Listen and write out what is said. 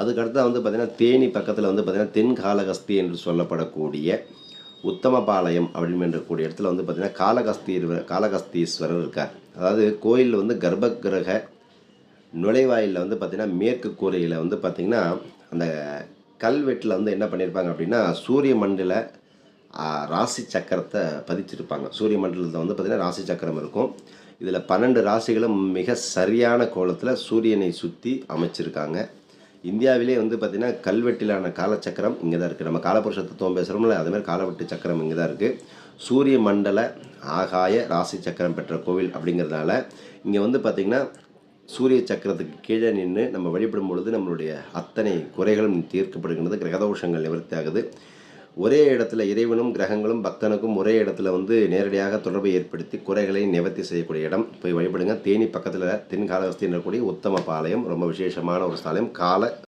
அதுக்கடுத்து வந்து பார்த்திங்கன்னா தேனி பக்கத்தில் வந்து பார்த்திங்கன்னா தென்காளஹஸ்தி என்று சொல்லப்படக்கூடிய உத்தமபாளையம் அப்படின்னு கூடிய இடத்துல வந்து பார்த்திங்கன்னா காளகஸ்தீஸ்வரர் இருக்கார். அதாவது கோயில் வந்து கர்ப்பகிரக நுழைவாயிலில் வந்து பார்த்திங்கன்னா மேற்கு கூரையில் வந்து பார்த்திங்கன்னா அந்த கல்வெட்டில் வந்து என்ன பண்ணியிருப்பாங்க அப்படின்னா சூரிய மண்டல ராசி சக்கரத்தை பதிச்சிருப்பாங்க. சூரிய மண்டலத்தில் வந்து பார்த்திங்கன்னா ராசி சக்கரம் இருக்கும். இதில் 12 ராசிகளும் மிக சரியான கோலத்தில் சூரியனை சுற்றி அமைச்சிருக்காங்க. இந்தியாவிலே வந்து பார்த்திங்கன்னா கல்வெட்டிலான காலச்சக்கரம் இங்கே தான் இருக்குது. நம்ம காலபுருஷ தத்துவம் பேசுகிறோம்ல, அதுமாதிரி காலவெட்டு சக்கரம் இங்கே தான் இருக்குது. சூரிய மண்டல ஆகாய ராசி சக்கரம் பெற்ற கோவில் அப்படிங்கிறதுனால இங்கே வந்து பார்த்திங்கன்னா சூரிய சக்கரத்துக்கு கீழே நின்று நம்ம வழிபடும் பொழுது நம்மளுடைய அத்தனை குறைகளும் தீர்க்கப்படுகின்றது. கிரகதோஷங்கள் நிவர்த்தி ஆகுது. ஒரே இடத்துல இறைவனும் கிரகங்களும் பக்தனுக்கும் ஒரே இடத்துல வந்து நேரடியாக தொடர்பை ஏற்படுத்தி குறைகளை நிவர்த்தி செய்யக்கூடிய இடம். போய் வழிபடுங்க. தேனி பக்கத்தில் தென்காளஹஸ்தி என்றக்கூடிய உத்தமபாளையம் ரொம்ப விசேஷமான ஒரு ஸ்தலம்.